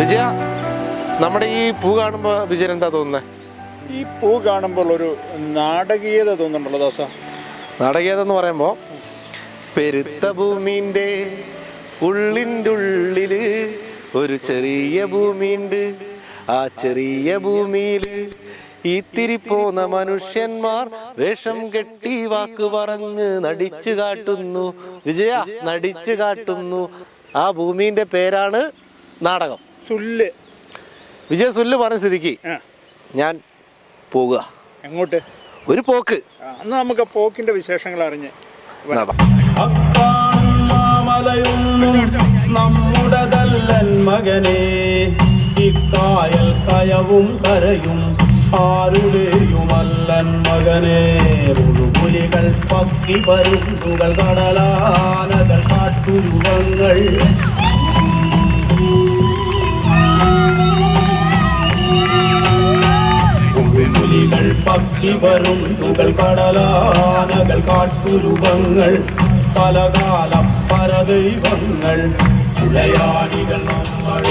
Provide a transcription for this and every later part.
വിജയ, നമ്മുടെ ഈ പൂ കാണുമ്പോൾ വിജയൻ എന്താ തോന്നുന്നത്? ഈ പൂ കാണുമ്പോൾ ഒരു നാടകീയത തോന്നുന്നുണ്ടല്ലോ ദാസ. നാടകീയത എന്ന് പറയുമ്പോൾ, പെരുത്ത ഭൂമിന്റെ ഉള്ളിൻ്റെ ഉള്ളില് ഒരു ചെറിയ ഭൂമിയുണ്ട്, ആ ചെറിയ ഭൂമിയിൽ ഇത്തിരി പോന്ന മനുഷ്യന്മാർ വേഷം കെട്ടി വാക്ക് പറഞ്ഞ് നടിച്ചു കാട്ടുന്നു. വിജയ, നടിച്ചു കാട്ടുന്നു. ആ ഭൂമിന്റെ പേരാണ് നാടകം. സുല്ല്. വിജയ സുല്ല് പറഞ്ഞ സ്ഥിതിക്ക് ഞാൻ പോകുക. എങ്ങോട്ട്? ഒരു പോക്ക്. അന്ന് നമുക്ക് പോക്കിന്റെ വിശേഷങ്ങൾ അറിഞ്ഞ് നമ്മുടതല്ലൻ മകനെ, ഇക്കായൽ കയവും കരയും ആരുടെയുമല്ലൻ മകനെ. പുലികൾ പക്കി പരുന്തുകൾ കടലാനകൾ കാട്ടുരുവങ്ങൾ പുലികൾ പക്കി പരുന്തുകൾ കടലാനകൾ കാട്ടുരുവങ്ങൾ പലകാല പരദൈവങ്ങൾ ഉലയാടികൾ നമ്മൾ.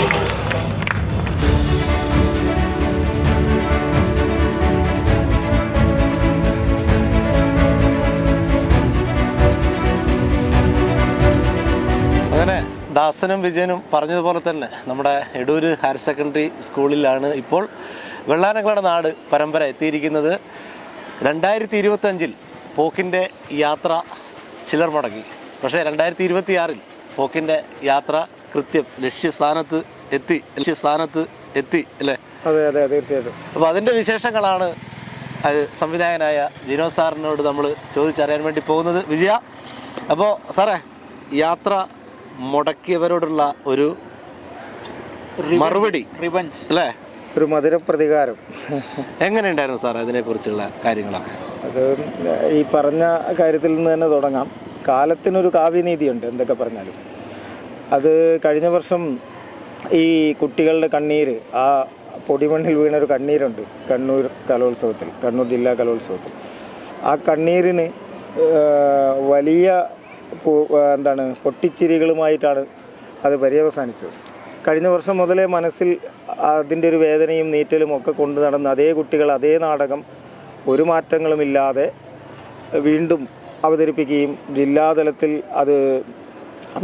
അങ്ങനെ ദാസനും വിജയനും പറഞ്ഞതുപോലെ തന്നെ നമ്മുടെ എടൂര് ഹയർ സെക്കൻഡറി സ്കൂളിലാണ് ഇപ്പോൾ വെള്ളാനങ്ങളുടെ നാട് പരമ്പര എത്തിയിരിക്കുന്നത്. 2025 പോക്കിൻ്റെ യാത്ര ചിലർ മുടങ്ങി. പക്ഷേ 2026 പോക്കിൻ്റെ യാത്ര കൃത്യം ലക്ഷ്യസ്ഥാനത്ത് എത്തി അല്ലേ? അതെ അതെ തീർച്ചയായിട്ടും. അപ്പോൾ അതിൻ്റെ വിശേഷങ്ങളാണ് അത് സംവിധായകനായ ജിനോ സാറിനോട് നമ്മൾ ചോദിച്ചറിയാൻ വേണ്ടി പോകുന്നത്. വിജയ, അപ്പോൾ സാറേ, യാത്ര മുടക്കിയവരോടുള്ള ഒരു മറുപടി, റിവഞ്ച് അല്ലേ? ഒരു മധുര പ്രതികാരം. എങ്ങനെയുണ്ടായിരുന്നു സാർ അതിനെക്കുറിച്ചുള്ള കാര്യങ്ങളൊക്കെ? അത് ഈ പറഞ്ഞ കാര്യത്തിൽ നിന്ന് തന്നെ തുടങ്ങാം. കാലത്തിനൊരു കാവ്യനീതിയുണ്ട് എന്തൊക്കെ പറഞ്ഞാലും. അത് കഴിഞ്ഞ വർഷം ഈ കുട്ടികളുടെ കണ്ണീര്, ആ പൊടിമണ്ണിൽ വീണൊരു കണ്ണീരുണ്ട് കണ്ണൂർ കലോത്സവത്തിൽ, കണ്ണൂർ ജില്ലാ കലോത്സവത്തിൽ. ആ കണ്ണീരിന് വലിയ പൊട്ടിച്ചിരികളുമായിട്ടാണ് അത് പര്യവസാനിച്ചത്. കഴിഞ്ഞ വർഷം മുതലേ മനസ്സിൽ അതിൻ്റെ ഒരു വേദനയും നീറ്റലും ഒക്കെ കൊണ്ടു നടന്ന അതേ കുട്ടികൾ അതേ നാടകം ഒരു മാറ്റങ്ങളുമില്ലാതെ വീണ്ടും അവതരിപ്പിക്കുകയും ജില്ലാതലത്തിൽ അത്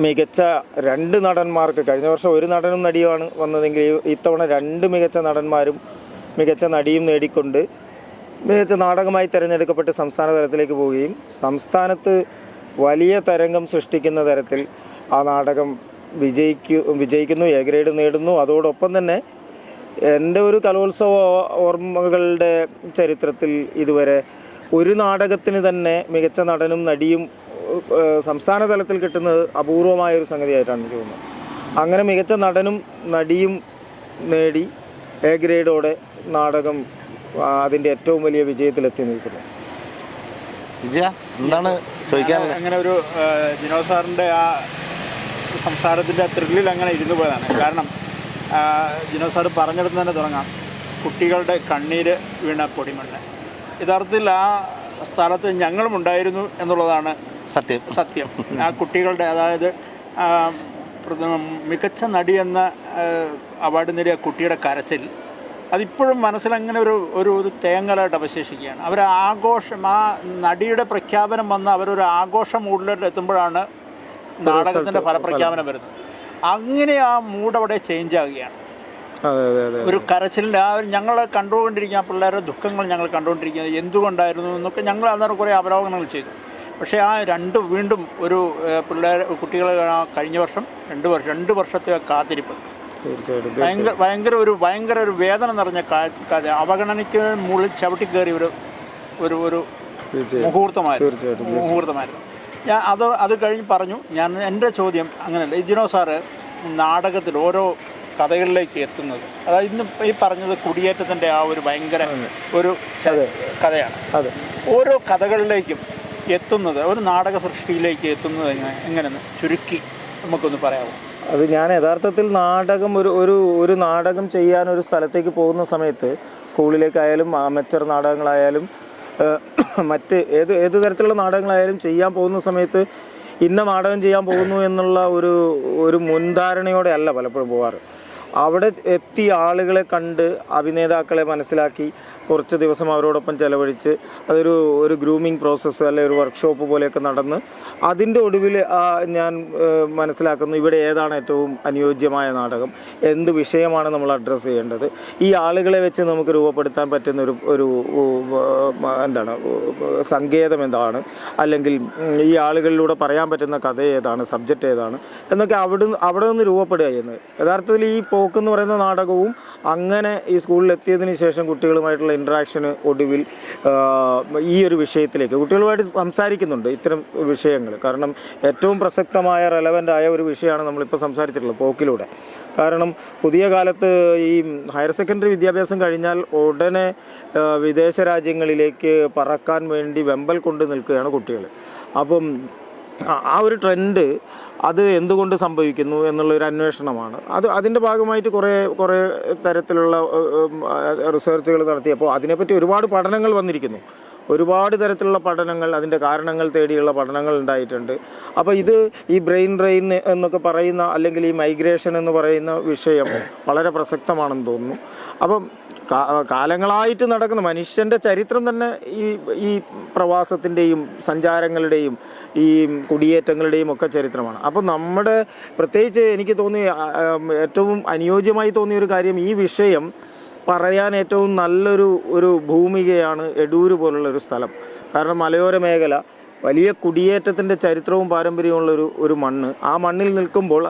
മികച്ച 2 നടന്മാർക്ക്, കഴിഞ്ഞ വർഷം ഒരു നടനും നടിയുമാണ് വന്നതെങ്കിൽ ഇത്തവണ 2 മികച്ച നടന്മാരും മികച്ച നടിയും നേടിക്കൊണ്ട് മികച്ച നാടകമായി തിരഞ്ഞെടുക്കപ്പെട്ട് സംസ്ഥാന തലത്തിലേക്ക് പോവുകയും സംസ്ഥാനത്ത് വലിയ തരംഗം സൃഷ്ടിക്കുന്ന തരത്തിൽ ആ നാടകം വിജയിക്കുന്നു, എ ഗ്രേഡ് നേടുന്നു. അതോടൊപ്പം തന്നെ എൻ്റെ ഒരു കലോത്സവ ഓർമ്മകളുടെ ചരിത്രത്തിൽ ഇതുവരെ ഒരു നാടകത്തിന് തന്നെ മികച്ച നടനും നടിയും സംസ്ഥാന തലത്തിൽ കിട്ടുന്നത് അപൂർവമായൊരു സംഗതിയായിട്ടാണ് എനിക്ക് തോന്നുന്നത്. അങ്ങനെ മികച്ച നടനും നടിയും നേടി എ ഗ്രേഡോടെ നാടകം അതിൻ്റെ ഏറ്റവും വലിയ വിജയത്തിലെത്തി നിൽക്കുന്നു. വിജയ, എന്താണ് ചോദിക്കാനുള്ളത്? അങ്ങനെ ഒരു ജിനോ സാറിൻ്റെ ആ സംസാരത്തിൻ്റെ ത്രില്ലിൽ അങ്ങനെ ഇരുന്നു പോയതാണ്. കാരണം ജിനോ സാർ പറഞ്ഞിടത്ത് തന്നെ തുടങ്ങാം. കുട്ടികളുടെ കണ്ണീര് വീണ പൊടിമണ്ണ്. യഥാർത്ഥത്തിൽ ആ സ്ഥലത്ത് ഞങ്ങളും ഉണ്ടായിരുന്നു എന്നുള്ളതാണ് സത്യം. ആ കുട്ടികളുടെ, അതായത് മികച്ച നടി എന്ന അവാർഡ് നേടിയ കുട്ടിയുടെ കരച്ചിൽ അതിപ്പോഴും മനസ്സിലങ്ങനെ ഒരു തേങ്ങലായിട്ട് അവശേഷിക്കുകയാണ്. ആഘോഷം, ആ നടിയുടെ പ്രഖ്യാപനം വന്ന് അവരൊരു ആഘോഷ മൂഡിലോട്ട് എത്തുമ്പോഴാണ് നാടകത്തിൻ്റെ ഫലപ്രഖ്യാപനം വരുന്നത്. അങ്ങനെ ആ മൂഡ് അവിടെ ചേഞ്ച് ആകുകയാണ്. ഒരു കരച്ചിലിൻ്റെ ഞങ്ങൾ കണ്ടുകൊണ്ടിരിക്കുന്ന പിള്ളേരുടെ ദുഃഖങ്ങൾ ഞങ്ങൾ കണ്ടുകൊണ്ടിരിക്കുന്നത് എന്തുകൊണ്ടായിരുന്നു എന്നൊക്കെ ഞങ്ങൾ അന്നേരം കുറേ അവലോകനങ്ങൾ ചെയ്തു. പക്ഷേ ആ വീണ്ടും ഒരു കുട്ടികളെ കഴിഞ്ഞ വർഷം 2 വർഷത്തെ കാത്തിരിപ്പ് ഭയങ്കര ഒരു വേദന നിറഞ്ഞ അവഗണനയ്ക്ക് മുകളിൽ ചവിട്ടി കയറിയ ഒരു മുഹൂർത്തമായിരുന്നു. ഞാൻ അത് കഴിഞ്ഞ് പറഞ്ഞു. എൻ്റെ ചോദ്യം അങ്ങനെയല്ല. ജിനോ സാറ് നാടകത്തിൽ ഓരോ കഥകളിലേക്ക് എത്തുന്നത്, അതായത് ഇന്ന് ഈ പറഞ്ഞത് കുടിയേറ്റത്തിൻ്റെ ആ ഒരു ഭയങ്കര ഒരു കഥയാണ്. ഓരോ കഥകളിലേക്കും എത്തുന്നത്, ഒരു നാടക സൃഷ്ടിയിലേക്ക് എത്തുന്നത് എങ്ങനെയെന്ന് ചുരുക്കി നമുക്കൊന്ന് പറയാമോ? അത് ഞാൻ യഥാർത്ഥത്തിൽ നാടകം ഒരു നാടകം ചെയ്യാൻ ഒരു സ്ഥലത്തേക്ക് പോകുന്ന സമയത്ത്, സ്കൂളിലേക്കായാലും അമച്ചർ നാടകങ്ങളായാലും മറ്റ് ഏത് തരത്തിലുള്ള നാടകങ്ങളായാലും ചെയ്യാൻ പോകുന്ന സമയത്ത് ഇന്ന നാടകം ചെയ്യാൻ പോകുന്നു എന്നുള്ള ഒരു മുൻധാരണയോടെ അല്ല പലപ്പോഴും പോകാറ്. അവിടെ എത്തി ആളുകളെ കണ്ട് അഭിനേതാക്കളെ മനസ്സിലാക്കി കുറച്ച് ദിവസം അവരോടൊപ്പം ചെലവഴിച്ച് ഒരു ഗ്രൂമിങ് പ്രോസസ്സ് അല്ലെങ്കിൽ ഒരു വർക്ക്ഷോപ്പ് പോലെയൊക്കെ നടന്ന് അതിൻ്റെ ഒടുവിൽ ഞാൻ മനസ്സിലാക്കുന്നു ഇവിടെ ഏതാണ് ഏറ്റവും അനുയോജ്യമായ നാടകം, എന്ത് വിഷയമാണ് നമ്മൾ അഡ്രസ്സ് ചെയ്യേണ്ടത്, ഈ ആളുകളെ വെച്ച് നമുക്ക് രൂപപ്പെടുത്താൻ പറ്റുന്ന ഒരു എന്താണ് സങ്കേതം എന്താണ്, അല്ലെങ്കിൽ ഈ ആളുകളിലൂടെ പറയാൻ പറ്റുന്ന കഥ ഏതാണ്, സബ്ജക്റ്റ് ഏതാണ് എന്നൊക്കെ അവിടെ നിന്ന് രൂപപ്പെടുക ചെയ്യുന്നത്. യഥാർത്ഥത്തിൽ ഈ പോക്കെന്ന് പറയുന്ന നാടകവും അങ്ങനെ ഈ സ്കൂളിൽ എത്തിയതിന് ശേഷം കുട്ടികളുമായിട്ടുള്ള ഇൻട്രാക്ഷന് ഒടുവിൽ ഈ ഒരു വിഷയത്തിലേക്ക് കുട്ടികളുമായിട്ട് സംസാരിക്കുന്നുണ്ട് ഇത്തരം വിഷയങ്ങൾ. കാരണം ഏറ്റവും പ്രസക്തമായ റെലവൻ്റ് ആയ ഒരു വിഷയമാണ് നമ്മളിപ്പോൾ സംസാരിച്ചിട്ടുള്ളത് പോക്കിലൂടെ. കാരണം പുതിയ കാലത്ത് ഈ ഹയർ സെക്കൻഡറി വിദ്യാഭ്യാസം കഴിഞ്ഞാൽ ഉടനെ വിദേശ രാജ്യങ്ങളിലേക്ക് പറക്കാൻ വേണ്ടി വെമ്പൽ കൊണ്ട് നിൽക്കുകയാണ് കുട്ടികൾ. അപ്പം ആ ഒരു ട്രെൻഡ് അത് എന്തുകൊണ്ട് സംഭവിക്കുന്നു എന്നുള്ളൊരു അന്വേഷണമാണ്. അതിൻ്റെ ഭാഗമായിട്ട് കുറേ തരത്തിലുള്ള റിസർച്ചുകൾ നടത്തിയപ്പോൾ അതിനെപ്പറ്റി ഒരുപാട് പഠനങ്ങൾ വന്നിരിക്കുന്നു. ഒരുപാട് തരത്തിലുള്ള പഠനങ്ങൾ, അതിൻ്റെ കാരണങ്ങൾ തേടിയുള്ള പഠനങ്ങൾ ഉണ്ടായിട്ടുണ്ട്. അപ്പോൾ ഈ ബ്രെയിൻ ഡ്രെയിൻ എന്നൊക്കെ പറയുന്ന അല്ലെങ്കിൽ ഈ മൈഗ്രേഷൻ എന്ന് പറയുന്ന വിഷയം വളരെ പ്രസക്തമാണെന്ന് തോന്നുന്നു. അപ്പം കാലങ്ങളായിട്ട് നടക്കുന്ന മനുഷ്യൻ്റെ ചരിത്രം തന്നെ ഈ പ്രവാസത്തിൻ്റെയും സഞ്ചാരങ്ങളുടെയും ഈ കുടിയേറ്റങ്ങളുടെയും ഒക്കെ ചരിത്രമാണ്. അപ്പോൾ നമ്മുടെ പ്രത്യേകിച്ച് എനിക്ക് തോന്നി ഏറ്റവും അനുയോജ്യമായി തോന്നിയൊരു കാര്യം, ഈ വിഷയം പറയാൻ ഏറ്റവും നല്ലൊരു ഭൂമികയാണ് എടൂര് പോലുള്ളൊരു സ്ഥലം. കാരണം മലയോര മേഖല, വലിയ കുടിയേറ്റത്തിൻ്റെ ചരിത്രവും പാരമ്പര്യമുള്ള ഒരു മണ്ണ്. ആ മണ്ണിൽ നിൽക്കുമ്പോൾ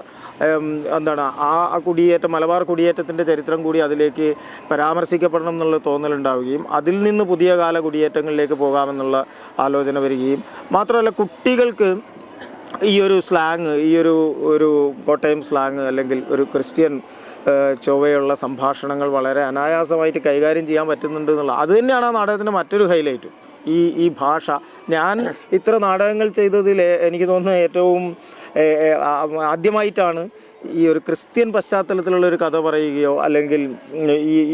എന്താണ് ആ കുടിയേറ്റം, മലബാർ കുടിയേറ്റത്തിൻ്റെ ചരിത്രം കൂടി അതിലേക്ക് പരാമർശിക്കപ്പെടണം എന്നുള്ള തോന്നലുണ്ടാവുകയും അതിൽ നിന്ന് പുതിയ കാല കുടിയേറ്റങ്ങളിലേക്ക് പോകാമെന്നുള്ള ആലോചന വരികയും മാത്രമല്ല കുട്ടികൾക്ക് ഈ ഒരു സ്ലാങ്, ഒരു കോട്ടയം സ്ലാങ് അല്ലെങ്കിൽ ഒരു ക്രിസ്ത്യൻ ചൊവ്വയുള്ള സംഭാഷണങ്ങൾ വളരെ അനായാസമായിട്ട് കൈകാര്യം ചെയ്യാൻ പറ്റുന്നുണ്ട് എന്നുള്ള അത് തന്നെയാണ് ആ നാടകത്തിൻ്റെ മറ്റൊരു ഹൈലൈറ്റും. ഈ ഭാഷ, ഞാൻ ഇത്ര നാടകങ്ങൾ ചെയ്തതിൽ എനിക്ക് തോന്നുന്നത് ഏറ്റവും ആദ്യമായിട്ടാണ് ഈ ഒരു ക്രിസ്ത്യൻ പശ്ചാത്തലത്തിലുള്ള ഒരു കഥ പറയുകയോ അല്ലെങ്കിൽ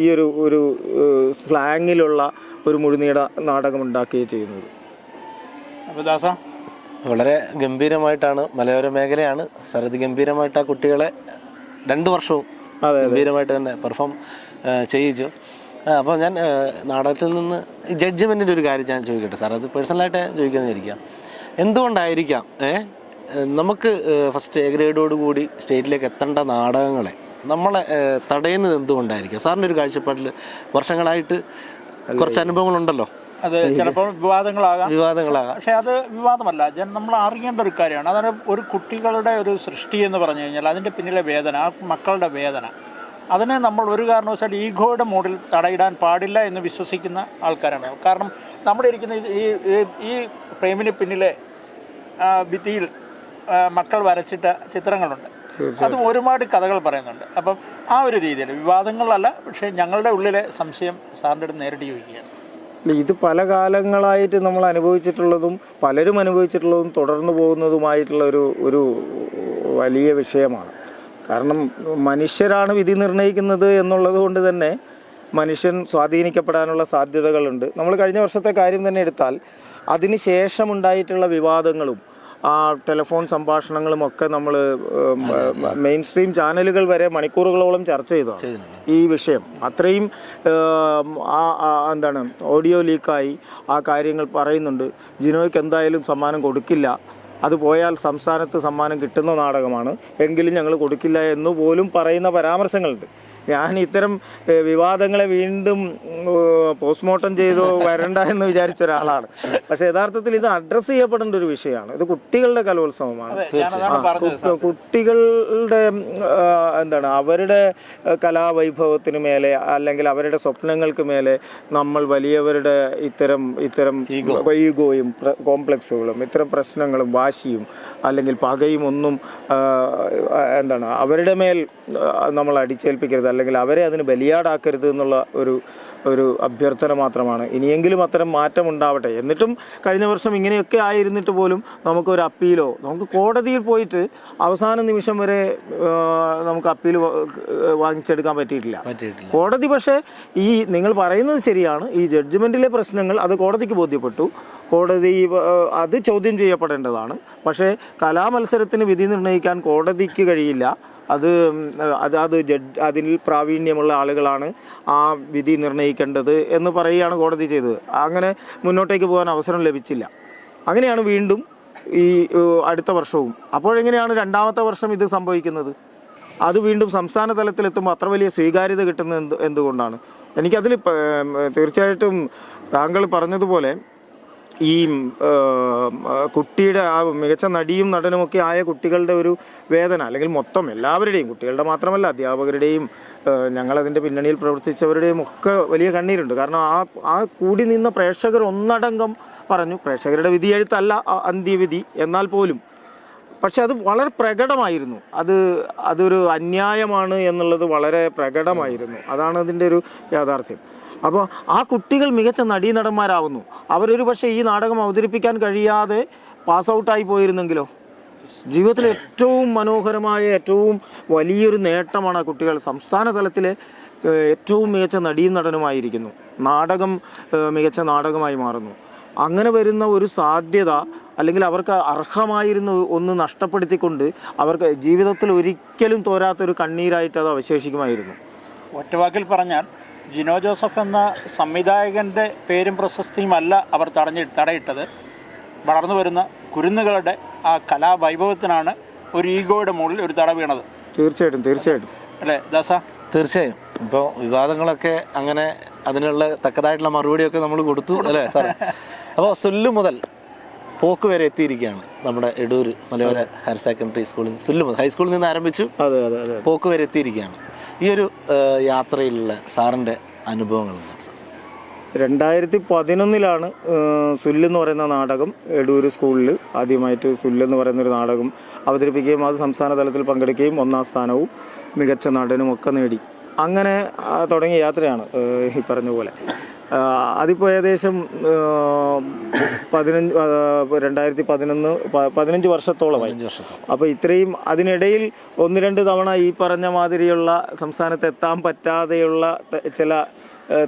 ഈ ഒരു സ്ലാങ്ങിലുള്ള ഒരു മുഴുനീള നാടകം ഉണ്ടാക്കുകയോ ചെയ്യുന്നത്. അപ്പോൾ ദാസ വളരെ ഗംഭീരമായിട്ടാണ്, മലയോര മേഖലയാണ്, സരത് ഗംഭീരമായിട്ട് ആ കുട്ടികളെ 2 വർഷവും ഗംഭീരമായിട്ട് തന്നെ പെർഫോം ചെയ്യിച്ചു. അപ്പോൾ ഞാൻ നാടകത്തിൽ നിന്ന് ജഡ്ജ്മെൻറ്റിൻ്റെ ഒരു കാര്യം ഞാൻ ചോദിക്കട്ടെ സാർ, അത് പേഴ്സണലായിട്ട് ചോദിക്കുന്നതായിരിക്കാം. എന്തുകൊണ്ടായിരിക്കാം നമുക്ക് ഫസ്റ്റ് എ ഗ്രേഡോടുകൂടി സ്റ്റേറ്റിലേക്ക് എത്തേണ്ട നാടകങ്ങളെ നമ്മളെ തടയുന്നത് എന്തുകൊണ്ടായിരിക്കാം? സാറിൻ്റെ ഒരു കാഴ്ചപ്പാടിൽ വർഷങ്ങളായിട്ട് കുറച്ച് അനുഭവങ്ങളുണ്ടല്ലോ. അത് ചിലപ്പോൾ വിവാദങ്ങളാകാം. പക്ഷെ അത് വിവാദമല്ല, നമ്മൾ അറിയേണ്ട ഒരു കാര്യമാണ്. അതാണ് ഒരു കുട്ടികളുടെ ഒരു സൃഷ്ടി എന്ന് പറഞ്ഞു കഴിഞ്ഞാൽ അതിൻ്റെ പിന്നിലെ വേദന, ആ മക്കളുടെ വേദന, അതിനെ നമ്മൾ ഒരു കാരണവശാൽ ഈഗോയുടെ മോഡിൽ തടയിടാൻ പാടില്ല എന്ന് വിശ്വസിക്കുന്ന ആൾക്കാരാണ്. കാരണം നമ്മുടെ ഇരിക്കുന്ന ഈ ഫ്രെയിമിന് പിന്നിലെ ഭിത്തിയിൽ മക്കൾ വരച്ചിട്ട ചിത്രങ്ങളുണ്ട്. അത് ഒരുപാട് കഥകൾ പറയുന്നുണ്ട്. അപ്പം ആ ഒരു രീതിയിൽ വിവാദങ്ങളല്ല, പക്ഷേ ഞങ്ങളുടെ ഉള്ളിലെ സംശയം സാറിൻ്റെ അടുത്ത് നേരിട്ട് ചോദിക്കുകയാണ്. ഇത് പല കാലങ്ങളായിട്ട് നമ്മൾ അനുഭവിച്ചിട്ടുള്ളതും പലരും അനുഭവിച്ചിട്ടുള്ളതും തുടർന്നു പോകുന്നതുമായിട്ടുള്ള ഒരു വലിയ വിഷയമാണ്. കാരണം മനുഷ്യരാണ് വിധി നിർണ്ണയിക്കുന്നത് എന്നുള്ളത് കൊണ്ട് തന്നെ മനുഷ്യൻ സ്വാധീനിക്കപ്പെടാനുള്ള സാധ്യതകളുണ്ട്. നമ്മൾ കഴിഞ്ഞ വർഷത്തെ കാര്യം തന്നെ എടുത്താൽ അതിന് ശേഷമുണ്ടായിട്ടുള്ള വിവാദങ്ങളും ആ ടെലിഫോൺ സംഭാഷണങ്ങളും ഒക്കെ നമ്മൾ മെയിൻ സ്ട്രീം ചാനലുകൾ വരെ മണിക്കൂറുകളോളം ചർച്ച ചെയ്തതാണ് ഈ വിഷയം. അത്രയും എന്താണ് ഓഡിയോ ലീക്കായി ആ കാര്യങ്ങൾ പറയുന്നുണ്ട്. ജിനോയ്ക്ക് എന്തായാലും സമ്മാനം കൊടുക്കില്ല, അത് പോയാൽ സംസ്ഥാനത്ത് സമ്മാനം കിട്ടുന്ന നാടകമാണ്, എങ്കിലും ഞങ്ങൾ കൊടുക്കില്ല എന്ന് പോലും പറയുന്ന പരാമർശങ്ങളുണ്ട്. ഞാൻ ഇത്തരം വിവാദങ്ങളെ വീണ്ടും പോസ്റ്റ്മോർട്ടം ചെയ്തോ വരണ്ട എന്ന് വിചാരിച്ച ഒരാളാണ്. പക്ഷെ യഥാർത്ഥത്തിൽ ഇത് അഡ്രസ്സ് ചെയ്യപ്പെടേണ്ട ഒരു വിഷയമാണ്. ഇത് കുട്ടികളുടെ കലോത്സവമാണ്. കുട്ടികളുടെ എന്താണ് അവരുടെ കലാവൈഭവത്തിന് മേലെ അല്ലെങ്കിൽ അവരുടെ സ്വപ്നങ്ങൾക്ക് മേലെ നമ്മൾ വലിയവരുടെ ഇത്തരം ഈഗോയും കോംപ്ലക്സുകളും ഇത്തരം പ്രശ്നങ്ങളും വാശിയും അല്ലെങ്കിൽ പകയും ഒന്നും എന്താണ് അവരുടെ മേൽ നമ്മൾ അടിച്ചേൽപ്പിക്കരുത്, അല്ലെങ്കിൽ അവരെ അതിന് ബലിയാടാക്കരുത് എന്നുള്ള ഒരു അഭ്യർത്ഥന മാത്രമാണ്. ഇനിയെങ്കിലും അത്തരം മാറ്റം ഉണ്ടാവട്ടെ. എന്നിട്ടും കഴിഞ്ഞ വർഷം ഇങ്ങനെയൊക്കെ ആയിരുന്നിട്ട് പോലും നമുക്കൊരു അപ്പീലോ, നമുക്ക് കോടതിയിൽ പോയിട്ട് അവസാന നിമിഷം വരെ നമുക്ക് അപ്പീൽ വാങ്ങിച്ചെടുക്കാൻ പറ്റിയിട്ടില്ല. കോടതി പക്ഷേ നിങ്ങൾ പറയുന്നത് ശരിയാണ്, ഈ ജഡ്ജ്മെൻറ്റിലെ പ്രശ്നങ്ങൾ അത് കോടതിക്ക് ബോധ്യപ്പെട്ടു. കോടതി അത് ചോദ്യം ചെയ്യപ്പെടേണ്ടതാണ്. പക്ഷേ കലാമത്സരത്തിന് വിധി നിർണ്ണയിക്കാൻ കോടതിക്ക് കഴിയില്ല. അത് അതിൽ പ്രാവീണ്യമുള്ള ആളുകളാണ് ആ വിധി നിർണ്ണയിക്കേണ്ടത് എന്ന് പറയുകയാണ് കോടതി ചെയ്തത്. അങ്ങനെ മുന്നോട്ടേക്ക് പോകാൻ അവസരം ലഭിച്ചില്ല. അങ്ങനെയാണ് വീണ്ടും ഈ അടുത്ത വർഷവും. അപ്പോഴെങ്ങനെയാണ് രണ്ടാമത്തെ വർഷം ഇത് സംഭവിക്കുന്നത്? അത് വീണ്ടും സംസ്ഥാന തലത്തിലെത്തുമ്പോൾ അത്ര വലിയ സ്വീകാര്യത കിട്ടുന്നത് എന്തുകൊണ്ടാണ്? എനിക്കതിൽ തീർച്ചയായിട്ടും താങ്കൾ പറഞ്ഞതുപോലെ ഈ കുട്ടിയുടെ ആ മികച്ച നടിയും നടനുമൊക്കെ ആയ കുട്ടികളുടെ ഒരു വേദന, അല്ലെങ്കിൽ മൊത്തം എല്ലാവരുടെയും, കുട്ടികളുടെ മാത്രമല്ല അധ്യാപകരുടെയും ഞങ്ങളതിൻ്റെ പിന്നണിയിൽ പ്രവർത്തിച്ചവരുടെയും ഒക്കെ വലിയ കണ്ണീരുണ്ട്. കാരണം ആ കൂടി നിന്ന പ്രേക്ഷകർ ഒന്നടങ്കം പറഞ്ഞു, പ്രേക്ഷകരുടെ വിധിയെഴുത്തല്ല അന്ത്യവിധി എന്നാൽ പോലും, പക്ഷെ അത് വളരെ പ്രകടമായിരുന്നു. അതൊരു അന്യായമാണ് എന്നുള്ളത് വളരെ പ്രകടമായിരുന്നു. അതാണ് അതിൻ്റെ ഒരു യാഥാർത്ഥ്യം. അപ്പോൾ ആ കുട്ടികൾ മികച്ച നടീനടന്മാരാവുന്നു. അവരൊരു പക്ഷേ ഈ നാടകം അവതരിപ്പിക്കാൻ കഴിയാതെ പാസ് ഔട്ടായി പോയിരുന്നെങ്കിലോ? ജീവിതത്തിൽ ഏറ്റവും മനോഹരമായ ഏറ്റവും വലിയൊരു നേട്ടമാണ് ആ കുട്ടികൾ സംസ്ഥാന തലത്തിലെ ഏറ്റവും മികച്ച നടീം നടനുമായിരിക്കുന്നു. നാടകം മികച്ച നാടകമായി മാറുന്നു. അങ്ങനെ വരുന്ന ഒരു സാധ്യത, അല്ലെങ്കിൽ അവർക്ക് അർഹമായിരുന്ന ഒന്ന് നഷ്ടപ്പെടുത്തിക്കൊണ്ട് അവർക്ക് ജീവിതത്തിൽ ഒരിക്കലും തോരാത്തൊരു കണ്ണീരായിട്ട് അത് അവശേഷിക്കുമായിരുന്നു. ഒറ്റവാക്കിൽ പറഞ്ഞാൽ ജിനോ ജോസഫ് എന്ന സംവിധായകൻ്റെ പേരും പ്രശസ്തിയുമല്ല അവർ തടയിട്ടത്. വളർന്നു വരുന്ന കുരുന്നുകളുടെ ആ കലാവൈഭവത്തിനാണ് ഒരു ഈഗോയുടെ മുകളിൽ ഒരു തട വീണത്. തീർച്ചയായിട്ടും അല്ലേ ദാസ? തീർച്ചയായും. ഇപ്പോൾ വിവാദങ്ങളൊക്കെ അങ്ങനെ അതിനുള്ള തക്കതായിട്ടുള്ള മറുപടിയൊക്കെ നമ്മൾ കൊടുത്തു അല്ലേ സാർ? അപ്പോൾ സുല്ലു മുതൽ പോക്ക് വരെ എത്തിയിരിക്കുകയാണ് നമ്മുടെ എടൂർ മലയോര ഹയർ സെക്കൻഡറി സ്കൂളിൽ. സുല്ലു മുതൽ ഹൈസ്കൂളിൽ നിന്ന് ആരംഭിച്ചു പോക്ക് വരെ എത്തിയിരിക്കുകയാണ്. ഈ ഒരു യാത്രയിലുള്ള സാറിൻ്റെ അനുഭവങ്ങൾ? 2011 സുല്ല് എന്ന് പറയുന്ന നാടകം എടൂർ സ്കൂളിൽ ആദ്യമായിട്ട് സുല്ല് എന്ന് പറയുന്നൊരു നാടകം അവതരിപ്പിക്കുകയും അത് സംസ്ഥാന തലത്തിൽ പങ്കെടുക്കുകയും 1ാം സ്ഥാനവും മികച്ച നടനും ഒക്കെ നേടി. അങ്ങനെ തുടങ്ങിയ യാത്രയാണ് ഈ പറഞ്ഞ പോലെ. അതിപ്പോൾ ഏകദേശം 15 വർഷത്തോളമായി. അപ്പോൾ ഇത്രയും അതിനിടയിൽ 1-2 തവണ ഈ പറഞ്ഞ മാതിരിയുള്ള സംസ്ഥാനത്ത് എത്താൻ പറ്റാതെയുള്ള ചില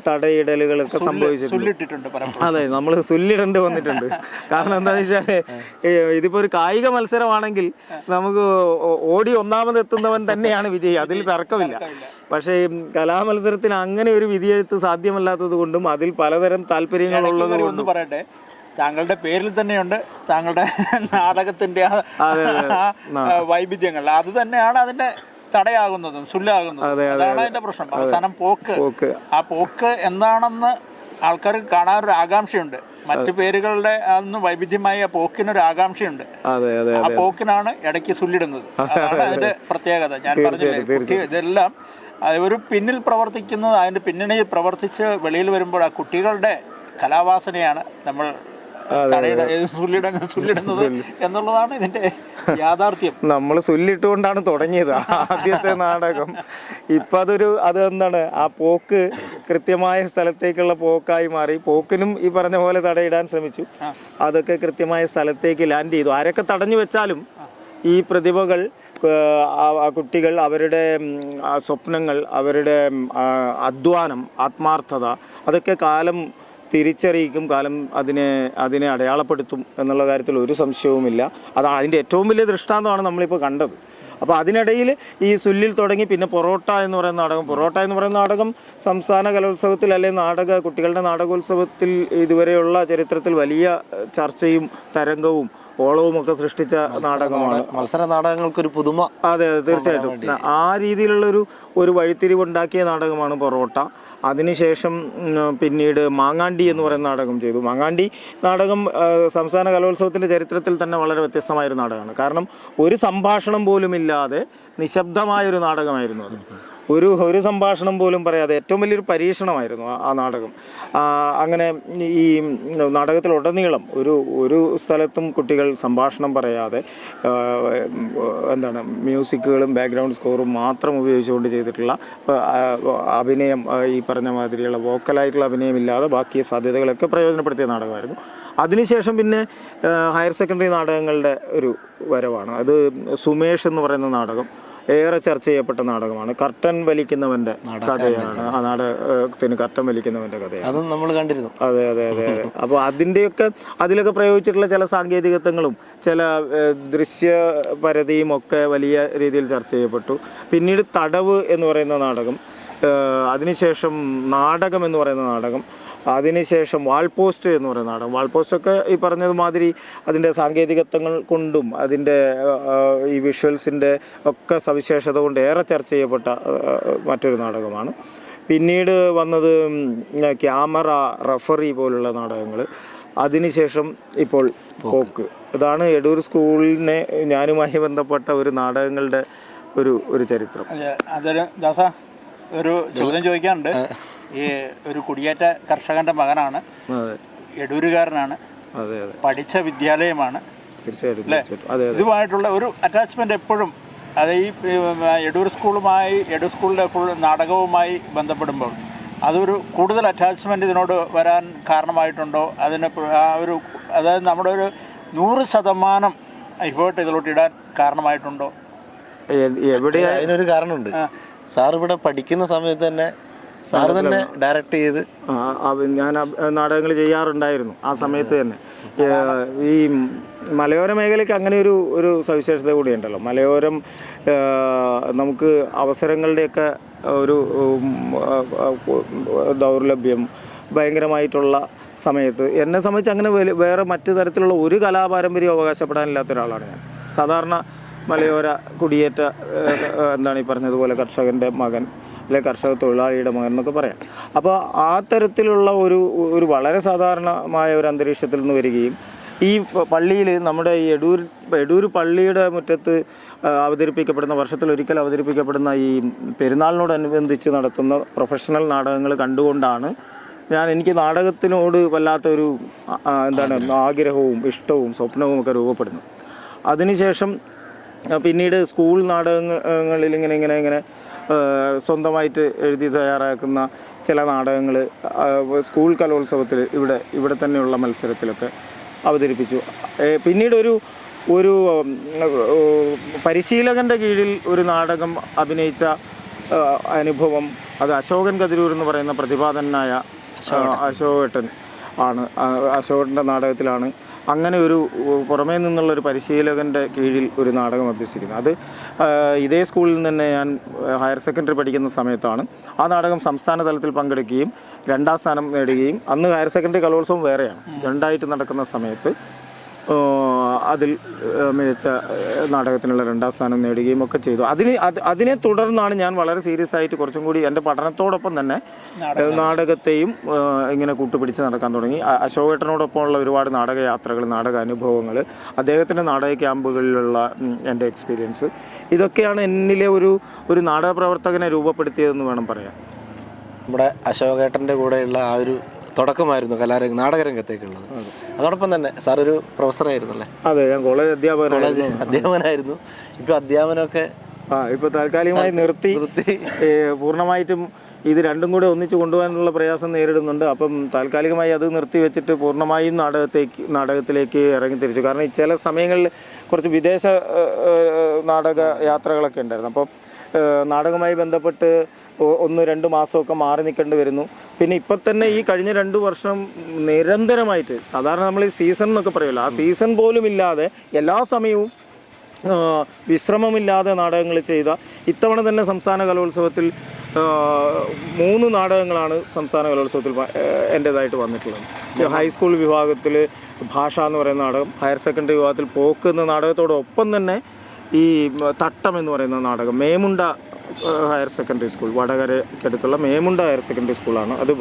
തടയിടലുകളൊക്കെ സംഭവിച്ചിട്ടുണ്ട്. അതെ, നമ്മൾ സുല്ലിടേണ്ടി വന്നിട്ടുണ്ട്. കാരണം എന്താണെന്ന് വെച്ചാൽ ഇതിപ്പോൾ ഒരു കായിക മത്സരമാണെങ്കിൽ നമുക്ക് ഓടി ഒന്നാമതെത്തുന്നവൻ തന്നെയാണ് വിജയി, അതിൽ തർക്കമില്ല. പക്ഷേ കലാമത്സരത്തിന് അങ്ങനെ ഒരു വിധിയെഴുത്ത് സാധ്യമല്ലാത്തത് കൊണ്ടും അതിൽ പലതരം താല്പര്യങ്ങളുള്ളത് കൊണ്ടും പറയട്ടെ, താങ്കളുടെ പേരിൽ തന്നെയുണ്ട് താങ്കളുടെ നാടകത്തിന്റെ വൈവിധ്യങ്ങൾ. അത് തന്നെയാണ് അതിന്റെ തടയാകുന്നതും സുല്ലാകുന്നതും. അതാണ് അതിന്റെ പ്രശ്നം. അവസാനം പോക്ക്, ആ പോക്ക് എന്താണെന്ന് ആൾക്കാർക്ക് കാണാനൊരു ആകാംക്ഷയുണ്ട്. മറ്റു പേരുകളുടെ അന്ന് വൈവിധ്യമായ പോക്കിനൊരു ആകാംക്ഷയുണ്ട്. ആ പോക്കിനാണ് ഇടയ്ക്ക് സുല്ലിടുന്നത്. അതാണ് അതിന്റെ പ്രത്യേകത. ഞാൻ പറഞ്ഞില്ലേ, ഇതെല്ലാം ഒരു പിന്നിൽ പ്രവർത്തിക്കുന്നത്, അതിന്റെ പിന്നണിയിൽ പ്രവർത്തിച്ച് വെളിയിൽ വരുമ്പോൾ ആ കുട്ടികളുടെ കലാവാസനയാണ് നമ്മൾ സുല്ലിടുന്നത് എന്നുള്ളതാണ് ഇതിന്റെ യാഥാർത്ഥ്യം. നമ്മൾ സുല്ലിട്ടുകൊണ്ടാണ് തുടങ്ങിയത് ആദ്യത്തെ നാടകം. ഇപ്പം അതെന്താണ്, ആ പോക്ക് കൃത്യമായ സ്ഥലത്തേക്കുള്ള പോക്കായി മാറി. പോക്കിനും ഈ പറഞ്ഞ പോലെ തടയിടാൻ ശ്രമിച്ചു. അതൊക്കെ കൃത്യമായ സ്ഥലത്തേക്ക് ലാൻഡ് ചെയ്തു. ആരൊക്കെ തടഞ്ഞു വെച്ചാലും ഈ പ്രതിഭകൾ, കുട്ടികൾ, അവരുടെ സ്വപ്നങ്ങൾ, അവരുടെ അധ്വാനം, ആത്മാർത്ഥത, അതൊക്കെ കാലം തിരിച്ചറിയിക്കും, കാലം അതിനെ അടയാളപ്പെടുത്തും എന്നുള്ള കാര്യത്തിൽ ഒരു സംശയവുമില്ല. അതാണ് അതിൻ്റെ ഏറ്റവും വലിയ ദൃഷ്ടാന്തമാണ് നമ്മളിപ്പോൾ കണ്ടത്. അപ്പോൾ അതിനിടയിൽ ഈ സുല്ലിൽ തുടങ്ങി പിന്നെ പൊറോട്ട എന്ന് പറയുന്ന നാടകം സംസ്ഥാന കലോത്സവത്തിൽ അല്ലെങ്കിൽ കുട്ടികളുടെ നാടകോത്സവത്തിൽ ഇതുവരെയുള്ള ചരിത്രത്തിൽ വലിയ ചർച്ചയും തരംഗവും ഓളവും ഒക്കെ സൃഷ്ടിച്ച നാടകമാണ്. മത്സര നാടകങ്ങൾക്കൊരു പുതുമ. അതെ, തീർച്ചയായിട്ടും ആ രീതിയിലുള്ള ഒരു വഴിത്തിരിവുണ്ടാക്കിയ നാടകമാണ് പൊറോട്ട. അതിനുശേഷം പിന്നീട് മാങ്ങാണ്ടി എന്ന് പറയുന്ന നാടകം ചെയ്തു. മാങ്ങാണ്ടി നാടകം സംസ്ഥാന കലോത്സവത്തിൻ്റെ ചരിത്രത്തിൽ തന്നെ വളരെ വ്യത്യസ്തമായൊരു നാടകമാണ്. കാരണം ഒരു സംഭാഷണം പോലും ഇല്ലാതെ നിശബ്ദമായൊരു നാടകമായിരുന്നു അത്. ഒരു സംഭാഷണം പോലും പറയാതെ ഏറ്റവും വലിയൊരു പരീക്ഷണമായിരുന്നു ആ നാടകം. അങ്ങനെ ഈ നാടകത്തിലുടനീളം ഒരു സ്ഥലത്തും കുട്ടികൾ സംഭാഷണം പറയാതെ മ്യൂസിക്കുകളും ബാക്ക്ഗ്രൗണ്ട് സ്കോറും മാത്രം ഉപയോഗിച്ചുകൊണ്ട് ചെയ്തിട്ടുള്ള അഭിനയം, ഈ പറഞ്ഞ മാതിരിയുള്ള വോക്കലായിട്ടുള്ള അഭിനയമില്ലാതെ ബാക്കി സാധ്യതകളൊക്കെ പ്രയോജനപ്പെടുത്തിയ നാടകമായിരുന്നു. അതിനുശേഷം പിന്നെ ഹയർ സെക്കൻഡറി നാടകങ്ങളുടെ ഒരു വരവാണ്. അത് സുമേഷ് എന്ന് പറയുന്ന നാടകം ഏറെ ചർച്ച ചെയ്യപ്പെട്ട നാടകമാണ്. കർട്ടൻ വലിക്കുന്നവന്റെ കഥയാണ്. ആ നാടകത്തിന് കർട്ടൻ വലിക്കുന്നവന്റെ കഥയാണ്. അതും നമ്മൾ കണ്ടിരുന്നു. അതെ അതെ അതെ അതെ. അപ്പോൾ അതിലൊക്കെ പ്രയോഗിച്ചിട്ടുള്ള ചില സാങ്കേതികത്വങ്ങളും ചില ദൃശ്യപരതയും ഒക്കെ വലിയ രീതിയിൽ ചർച്ച ചെയ്യപ്പെട്ടു. പിന്നീട് തടവ് എന്ന് പറയുന്ന നാടകം, അതിനുശേഷം നാടകം എന്ന് പറയുന്ന നാടകം, അതിനുശേഷം വാൾപോസ്റ്റ് എന്ന് പറയുന്ന നാടകം. വാൾപോസ്റ്റൊക്കെ ഈ പറഞ്ഞതുമാതിരി അതിൻ്റെ സാങ്കേതികത്വങ്ങൾ കൊണ്ടും അതിൻ്റെ ഈ വിഷ്വൽസിൻ്റെ ഒക്കെ സവിശേഷത കൊണ്ട് ഏറെ ചർച്ച ചെയ്യപ്പെട്ട മറ്റൊരു നാടകമാണ്. പിന്നീട് വന്നത് ക്യാമറ, റഫറി പോലുള്ള നാടകങ്ങൾ. അതിനുശേഷം ഇപ്പോൾ പോക്ക്. ഇതാണ് എടൂർ സ്കൂളിനെ ഞാനുമായി ബന്ധപ്പെട്ട ഒരു നാടകങ്ങളുടെ ഒരു ചരിത്രം. അതൊരു ദാസ ഒരു ചോദ്യം ചോദിക്കാനുണ്ട്. ഈ ഒരു കുടിയേറ്റ കർഷകന്റെ മകനാണ്, എടൂരുകാരനാണ്, പഠിച്ച വിദ്യാലയമാണ്, അല്ലേ? ഇതുമായിട്ടുള്ള ഒരു അറ്റാച്ച്മെന്റ് എപ്പോഴും, അത് ഈ എടൂർ സ്കൂളിന്റെ നാടകവുമായി ബന്ധപ്പെടുമ്പോൾ അതൊരു കൂടുതൽ അറ്റാച്ച്മെന്റ് ഇതിനോട് വരാൻ കാരണമായിട്ടുണ്ടോ? അതിന് അതായത് നമ്മുടെ ഒരു 100% എഫേർട്ട് ഇതിലോട്ട് ഇടാൻ കാരണമായിട്ടുണ്ടോ? എവിടെയാ? അതിനൊരു കാരണമുണ്ട്. സാർ ഇവിടെ പഠിക്കുന്ന സമയത്ത് തന്നെ സാർ തന്നെ ഡയറക്റ്റ് ചെയ്ത് ഞാൻ നാടകങ്ങൾ ചെയ്യാറുണ്ടായിരുന്നു ആ സമയത്ത് തന്നെ. ഈ മലയോര മേഖലയ്ക്ക് അങ്ങനെ ഒരു സവിശേഷത കൂടിയുണ്ടല്ലോ. മലയോരം നമുക്ക് അവസരങ്ങളുടെയൊക്കെ ഒരു ദൗർലഭ്യം ഭയങ്കരമായിട്ടുള്ള സമയത്ത് എന്നെ സംബന്ധിച്ച് അങ്ങനെ വേറെ മറ്റു തരത്തിലുള്ള ഒരു കലാപാരമ്പര്യം അവകാശപ്പെടാനില്ലാത്ത ഒരാളാണ് ഞാൻ. സാധാരണ മലയോര കുടിയേറ്റ ഈ പറഞ്ഞതുപോലെ കർഷകൻ്റെ മകൻ, അല്ലെ കർഷക തൊഴിലാളിയുടെ മകൻ എന്നൊക്കെ പറയാം. അപ്പോൾ ആ തരത്തിലുള്ള ഒരു വളരെ സാധാരണമായ ഒരു അന്തരീക്ഷത്തിൽ നിന്ന് വരികയും ഈ പള്ളിയിൽ നമ്മുടെ ഈ എടൂർ പള്ളിയുടെ മുറ്റത്ത് അവതരിപ്പിക്കപ്പെടുന്ന, വർഷത്തിലൊരിക്കൽ അവതരിപ്പിക്കപ്പെടുന്ന ഈ പെരുന്നാളിനോടനുബന്ധിച്ച് നടത്തുന്ന പ്രൊഫഷണൽ നാടകങ്ങൾ കണ്ടുകൊണ്ടാണ് എനിക്ക് നാടകത്തിനോട് വല്ലാത്തൊരു ആഗ്രഹവും ഇഷ്ടവും സ്വപ്നവും ഒക്കെ സ്വപ്നവും അതിനുശേഷം പിന്നീട് സ്കൂൾ നാടകങ്ങളിൽ ഇങ്ങനെ സ്വന്തമായിട്ട് എഴുതി തയ്യാറാക്കുന്ന ചില നാടകങ്ങൾ സ്കൂൾ കലോത്സവത്തിൽ ഇവിടെ തന്നെയുള്ള മത്സരത്തിലൊക്കെ അവതരിപ്പിച്ചു. പിന്നീട് ഒരു പരിശീലകൻ്റെ കീഴിൽ ഒരു നാടകം അഭിനയിച്ച അനുഭവം, അത് അശോകൻ കതിരൂർ എന്ന് പറയുന്ന പ്രതിഭാധനായ അശോകേട്ടൻ ആണ്. അശോകേട്ടൻ്റെ നാടകത്തിലാണ് അങ്ങനെ പുറമേ നിന്നുള്ളൊരു പരിശീലകൻ്റെ കീഴിൽ ഒരു നാടകം അഭ്യസിക്കുന്നത്. അത് ഇതേ സ്കൂളിൽ നിന്ന് തന്നെ ഞാൻ ഹയർ സെക്കൻഡറി പഠിക്കുന്ന സമയത്താണ്. ആ നാടകം സംസ്ഥാന തലത്തിൽ പങ്കെടുക്കുകയും 2ാം സ്ഥാനം നേടുകയും, അന്ന് ഹയർ സെക്കൻഡറി കലോത്സവം വേറെയാണ്, 2ആയിട്ട് നടക്കുന്ന സമയത്ത് അതിൽ മികച്ച നാടകത്തിനുള്ള 2ാം സ്ഥാനം നേടുകയും ഒക്കെ ചെയ്തു. അതിനെ തുടർന്നാണ് ഞാൻ വളരെ സീരിയസ് ആയിട്ട് കുറച്ചും കൂടി എൻ്റെ പഠനത്തോടൊപ്പം തന്നെ നാടകത്തെയും ഇങ്ങനെ കൂട്ടുപിടിച്ച് നടക്കാൻ തുടങ്ങി. അശോകേട്ടനോടൊപ്പമുള്ള ഒരുപാട് നാടകയാത്രകൾ, നാടക അനുഭവങ്ങൾ, അദ്ദേഹത്തിൻ്റെ നാടക ക്യാമ്പുകളിലുള്ള എൻ്റെ എക്സ്പീരിയൻസ്, ഇതൊക്കെയാണ് എന്നിലെ ഒരു നാടക പ്രവർത്തകനെ രൂപപ്പെടുത്തിയതെന്ന് വേണം പറയാൻ. നമ്മുടെ അശോകേട്ടൻ്റെ കൂടെയുള്ള ആ ഒരു തുടക്കമായിരുന്നു നാടകരംഗത്തേക്കുള്ളത്. അതോടൊപ്പം തന്നെ സാർ ഒരു പ്രൊഫസറായിരുന്നു അല്ലേ? അതെ, ഞാൻ കോളേജ് അധ്യാപകനായിരുന്നു. ഇപ്പോൾ അധ്യാപനമൊക്കെ ഇപ്പോൾ താൽക്കാലികമായി നിർത്തി. പൂർണ്ണമായിട്ടും ഇത് രണ്ടും കൂടെ ഒന്നിച്ച് കൊണ്ടുപോകാനുള്ള പ്രയാസം നേരിടുന്നുണ്ട്. അപ്പം താൽക്കാലികമായി അത് നിർത്തി വെച്ചിട്ട് പൂർണ്ണമായും നാടകത്തിലേക്ക് ഇറങ്ങി തിരിച്ചു. കാരണം ചില സമയങ്ങളിൽ കുറച്ച് വിദേശ നാടക യാത്രകളൊക്കെ ഉണ്ടായിരുന്നു. അപ്പം നാടകവുമായി ബന്ധപ്പെട്ട് 1-2 മാസമൊക്കെ മാറി നിൽക്കേണ്ടി വരുന്നു. പിന്നെ ഇപ്പം തന്നെ ഈ കഴിഞ്ഞ 2 വർഷം നിരന്തരമായിട്ട്, സാധാരണ നമ്മൾ ഈ സീസൺ എന്നൊക്കെ പറയുമല്ലോ, ആ സീസൺ പോലും ഇല്ലാതെ എല്ലാ സമയവും വിശ്രമമില്ലാതെ നാടകങ്ങൾ ചെയ്ത, ഇത്തവണ തന്നെ സംസ്ഥാന കലോത്സവത്തിൽ 3 നാടകങ്ങളാണ് സംസ്ഥാന കലോത്സവത്തിൽ എൻ്റേതായിട്ട് വന്നിട്ടുള്ളത്. ഹൈസ്കൂൾ വിഭാഗത്തിൽ ഭാഷ എന്ന് പറയുന്ന നാടകം, ഹയർ സെക്കൻഡറി വിഭാഗത്തിൽ പോക്ക് എന്ന നാടകത്തോടൊപ്പം തന്നെ ഈ തട്ടം എന്ന് പറയുന്ന നാടകം, മേമുണ്ട ഹയർ സെക്കൻഡറി സ്കൂൾ, വടകരയ്ക്കടുത്തുള്ള മേമുണ്ട ഹയർ സെക്കൻഡറി സ്കൂളാണ്. അത്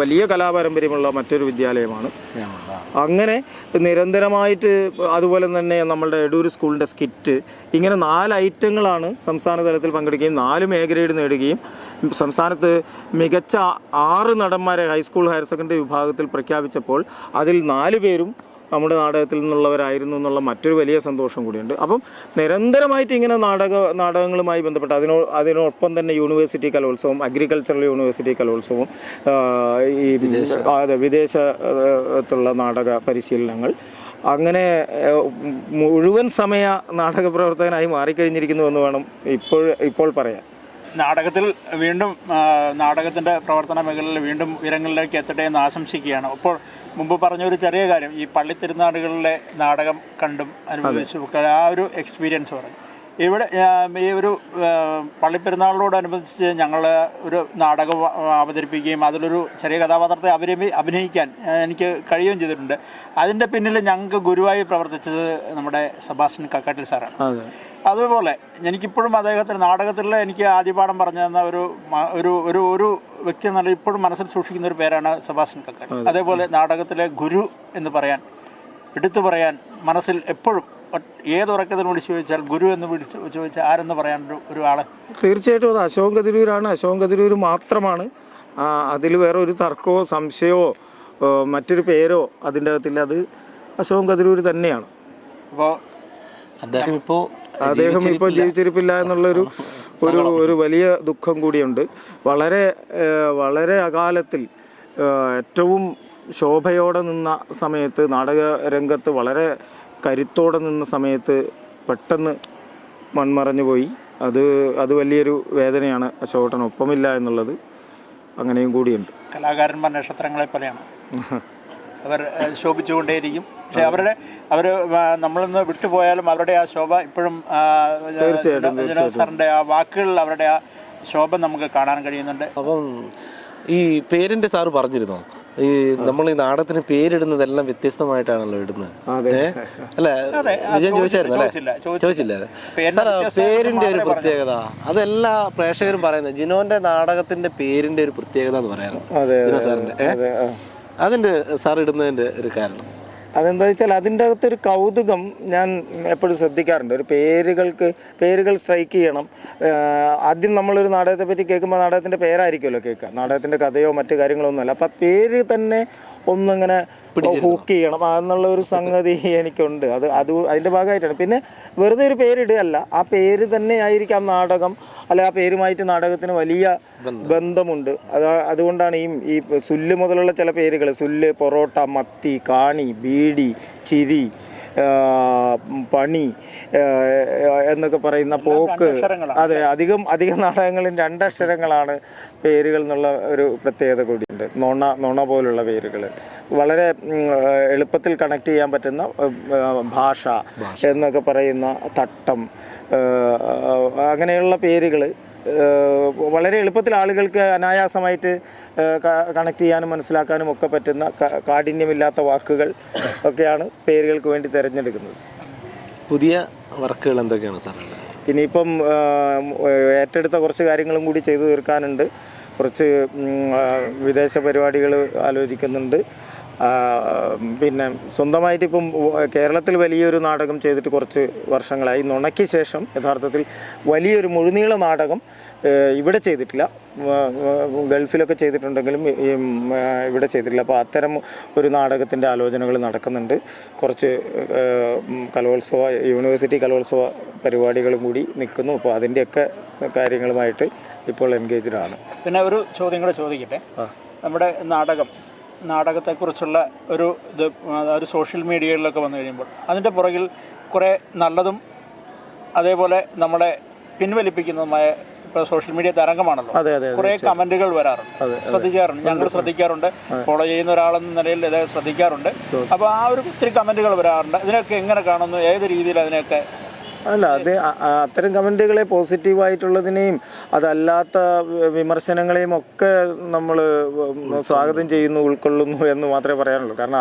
വലിയ കലാപാരമ്പര്യമുള്ള മറ്റൊരു വിദ്യാലയമാണ്. അങ്ങനെ നിരന്തരമായിട്ട്, അതുപോലെ തന്നെ നമ്മളുടെ എടൂർ സ്കൂളിൻ്റെ സ്കിറ്റ്, ഇങ്ങനെ 4 ഐറ്റങ്ങളാണ് സംസ്ഥാന തലത്തിൽ പങ്കെടുക്കുകയും 4 എ ഗ്രേഡ് നേടുകയും സംസ്ഥാനത്ത് മികച്ച 6 നടന്മാരെ ഹൈസ്കൂൾ ഹയർ സെക്കൻഡറി വിഭാഗത്തിൽ പ്രഖ്യാപിച്ചപ്പോൾ അതിൽ 4 പേരും നമ്മുടെ നാടകത്തിൽ നിന്നുള്ളവരായിരുന്നു എന്നുള്ള മറ്റൊരു വലിയ സന്തോഷം കൂടിയുണ്ട്. അപ്പം നിരന്തരമായിട്ട് ഇങ്ങനെ നാടകങ്ങളുമായി ബന്ധപ്പെട്ട് അതിനൊപ്പം തന്നെ യൂണിവേഴ്സിറ്റി കലോത്സവം, അഗ്രികൾച്ചറൽ യൂണിവേഴ്സിറ്റി കലോത്സവം, ഈ വിദേശത്തുള്ള നാടക പരിശീലനങ്ങൾ, അങ്ങനെ മുഴുവൻ സമയ നാടക പ്രവർത്തകനായി മാറിക്കഴിഞ്ഞിരിക്കുന്നു എന്ന് വേണം ഇപ്പോൾ പറയാൻ. നാടകത്തിൽ വീണ്ടും നാടകത്തിൻ്റെ പ്രവർത്തന മേഖലയിൽ വീണ്ടും ഉയരങ്ങളിലേക്ക് എത്തട്ടെ എന്ന് ആശംസിക്കുകയാണ്. അപ്പോൾ മുമ്പ് പറഞ്ഞൊരു ചെറിയ കാര്യം, ഈ പള്ളിത്തിരുനാടുകളിലെ നാടകം കണ്ടും അനുഭവിച്ചു ആ ഒരു എക്സ്പീരിയൻസ് പറഞ്ഞു. ഇവിടെ ഈ ഒരു പള്ളിപ്പെരുന്നാളിനോടനുബന്ധിച്ച് ഞങ്ങൾ ഒരു നാടകം അവതരിപ്പിക്കുകയും അതിലൊരു ചെറിയ കഥാപാത്രത്തെ അഭിനയിക്കാൻ എനിക്ക് കഴിയുകയും ചെയ്തിട്ടുണ്ട്. അതിൻ്റെ പിന്നിൽ ഞങ്ങൾക്ക് ഗുരുവായി പ്രവർത്തിച്ചത് നമ്മുടെ സെബാസ്റ്റ്യൻ കക്കാട്ടിൽ സാറാണ്. അതുപോലെ എനിക്കിപ്പോഴും അദ്ദേഹത്തിന് നാടകത്തിൽ എനിക്ക് ആദ്യപാഠം പറഞ്ഞു തന്ന ഒരു വ്യക്തി എന്നുള്ള ഇപ്പോഴും മനസ്സിൽ സൂക്ഷിക്കുന്ന ഒരു പേരാണ് സെബാസ്റ്റ്യൻ കക്കാട്ടിൽ. അതേപോലെ നാടകത്തിലെ ഗുരു എന്ന് പറയാൻ, എടുത്തു പറയാൻ മനസ്സിൽ എപ്പോഴും ഏതുറക്കത്തിന് വിളിച്ചു ചോദിച്ചാൽ ഗുരു എന്ന് വിളിച്ച് ചോദിച്ചാൽ ആരെന്ന് പറയാൻ ഒരു ആള് തീർച്ചയായിട്ടും അത് അശോകൻ കതിരൂരാണ്. അശോകൻ കതിരൂർ മാത്രമാണ്. അതിൽ വേറെ ഒരു തർക്കമോ സംശയമോ മറ്റൊരു പേരോ അതിൻ്റെ അകത്തില്ല. അത് അശോകൻ കതിരൂർ തന്നെയാണ്. അപ്പോൾ അദ്ദേഹം ഇപ്പോൾ ജീവിച്ചിരിപ്പില്ല എന്നുള്ളൊരു ഒരു വലിയ ദുഃഖം കൂടിയുണ്ട്. വളരെ അകാലത്തിൽ ഏറ്റവും ശോഭയോടെ നിന്ന സമയത്ത്, നാടക രംഗത്ത് വളരെ കരുത്തോടെ നിന്ന സമയത്ത് പെട്ടെന്ന് മൺമറഞ്ഞു പോയി. അത് വലിയൊരു വേദനയാണ്. അശോകൻ ഒപ്പമില്ല എന്നുള്ളത് അങ്ങനെയും കൂടിയുണ്ട്. കലാകാരന്മാർ നക്ഷത്രങ്ങളെ പോലെയാണ്, അവർ ശോഭിച്ചുകൊണ്ടേയിരിക്കും. പക്ഷെ അവർ നമ്മളിന്ന് വിട്ടുപോയാലും അവരുടെ ആ ശോഭ ഇപ്പോഴും സാറിൻ്റെ ആ വാക്കുകളിൽ അവരുടെ ആ ശോഭ നമുക്ക് കാണാൻ കഴിയുന്നുണ്ട്. അപ്പം ഈ പേരിന്റെ സാറ് പറഞ്ഞിരുന്നോ, ഈ നമ്മൾ ഈ നാടകത്തിന് പേരിടുന്നതെല്ലാം വ്യത്യസ്തമായിട്ടാണല്ലോ ഇടുന്നത് അല്ലെ? വിജയൻ ചോദിച്ചായിരുന്നു അല്ലേ? ചോദിച്ചില്ല സാർ. പേരിന്റെ ഒരു പ്രത്യേകത അതെല്ലാ പ്രേക്ഷകരും പറയുന്നത് ജിനോന്റെ നാടകത്തിന്റെ പേരിന്റെ ഒരു പ്രത്യേകത എന്ന് പറയാറുണ്ട് ജിനോ സാറിന്റെ. അതിന്റെ സാർ ഇടുന്നതിന്റെ ഒരു കാരണം അതെന്താ വെച്ചാൽ അതിൻ്റെ അകത്തൊരു കൗതുകം ഞാൻ എപ്പോഴും ശ്രദ്ധിക്കാറുണ്ട്. ഒരു പേരുകൾ സ്ട്രൈക്ക് ചെയ്യണം. ആദ്യം നമ്മളൊരു നാടകത്തെ പറ്റി കേൾക്കുമ്പോൾ നാടകത്തിൻ്റെ പേരായിരിക്കുമല്ലോ കേൾക്കുക, നാടകത്തിൻ്റെ കഥയോ മറ്റു കാര്യങ്ങളോ ഒന്നുമല്ല. അപ്പം ആ പേര് തന്നെ ഒന്നിങ്ങനെ ഹൂക്ക് ചെയ്യണം എന്നുള്ള ഒരു സംഗതി എനിക്കുണ്ട്. അതിൻ്റെ ഭാഗമായിട്ടാണ്. പിന്നെ വെറുതെ ഒരു പേരിടുകയല്ല, ആ പേര് തന്നെ ആയിരിക്കാം നാടകം, അല്ലെ ആ പേരുമായിട്ട് നാടകത്തിന് വലിയ ബന്ധമുണ്ട്. അതുകൊണ്ടാണ് ഈ സുല്ല് മുതലുള്ള ചില പേരുകൾ, സുല്ല്, പൊറോട്ട, മത്തി, കാണി, ബീഡി, ചിരി, പണി എന്നൊക്കെ പറയുന്ന പോക്ക്. അതെ, അധികം നാടകങ്ങളിൽ 2 അക്ഷരങ്ങളാണ് പേരുകൾ എന്നുള്ള ഒരു പ്രത്യേകത കൂടിയുണ്ട്. നോണ പോലുള്ള പേരുകൾ വളരെ എളുപ്പത്തിൽ കണക്ട് ചെയ്യാൻ പറ്റുന്ന ഭാഷ എന്നൊക്കെ പറയുന്ന തട്ടം, അങ്ങനെയുള്ള പേരുകൾ വളരെ എളുപ്പത്തിൽ ആളുകൾക്ക് അനായാസമായിട്ട് കണക്ട് ചെയ്യാനും മനസ്സിലാക്കാനും ഒക്കെ പറ്റുന്ന കാഠിന്യമില്ലാത്ത വാക്കുകൾ ഒക്കെയാണ് പേരുകൾക്ക് വേണ്ടി തിരഞ്ഞെടുക്കുന്നത്. പുതിയ വർക്കുകൾ എന്തൊക്കെയാണ് സാർ? ഇനിയിപ്പം ഏറ്റെടുത്ത കുറച്ച് കാര്യങ്ങളും കൂടി ചെയ്തു തീർക്കാനുണ്ട്. കുറച്ച് വിദേശ പരിപാടികൾ ആലോചിക്കുന്നുണ്ട്. പിന്നെ സ്വന്തമായിട്ട് ഇപ്പം കേരളത്തിൽ വലിയൊരു നാടകം ചെയ്തിട്ട് കുറച്ച് വർഷങ്ങളായി. നുണയ്ക്ക് ശേഷം യഥാർത്ഥത്തിൽ വലിയൊരു മുഴുനീള നാടകം ഇവിടെ ചെയ്തിട്ടില്ല. ഗൾഫിലൊക്കെ ചെയ്തിട്ടുണ്ടെങ്കിലും ഇവിടെ ചെയ്തിട്ടില്ല. അപ്പോൾ അത്തരം ഒരു നാടകത്തിൻ്റെ ആലോചനകൾ നടക്കുന്നുണ്ട്. കുറച്ച് യൂണിവേഴ്സിറ്റി കലോത്സവ പരിപാടികളും കൂടി നിൽക്കുന്നു. അപ്പോൾ അതിൻ്റെയൊക്കെ കാര്യങ്ങളുമായിട്ട് ഇപ്പോൾ എൻഗേജ്ഡാണ്. പിന്നെ ഒരു ചോദ്യം കൂടെ ചോദിക്കട്ടെ. നമ്മുടെ നാടകത്തെക്കുറിച്ചുള്ള ഒരു സോഷ്യൽ മീഡിയകളിലൊക്കെ വന്നു കഴിയുമ്പോൾ അതിൻ്റെ പുറകിൽ കുറേ നല്ലതും അതേപോലെ നമ്മളെ പിൻവലിപ്പിക്കുന്നതുമായ ഇപ്പോൾ സോഷ്യൽ മീഡിയ തരംഗമാണല്ലോ, കുറേ കമൻറ്റുകൾ വരാറുണ്ട്, ഞങ്ങൾ ശ്രദ്ധിക്കാറുണ്ട്, ഫോളോ ചെയ്യുന്ന ഒരാളെന്ന നിലയിൽ ഇത് ശ്രദ്ധിക്കാറുണ്ട്. അപ്പോൾ ആ ഒരു ഒത്തിരി കമൻറ്റുകൾ വരാറുണ്ട്. ഇതിനൊക്കെ എങ്ങനെ കാണുന്നു? ഏത് രീതിയിൽ അതിനെയൊക്കെ? അല്ല, അത്തരം കമൻറ്റുകളെ പോസിറ്റീവായിട്ടുള്ളതിനെയും അതല്ലാത്ത വിമർശനങ്ങളെയും ഒക്കെ നമ്മൾ സ്വാഗതം ചെയ്യുന്നു, ഉൾക്കൊള്ളുന്നു എന്ന് മാത്രമേ പറയാനുള്ളൂ. കാരണം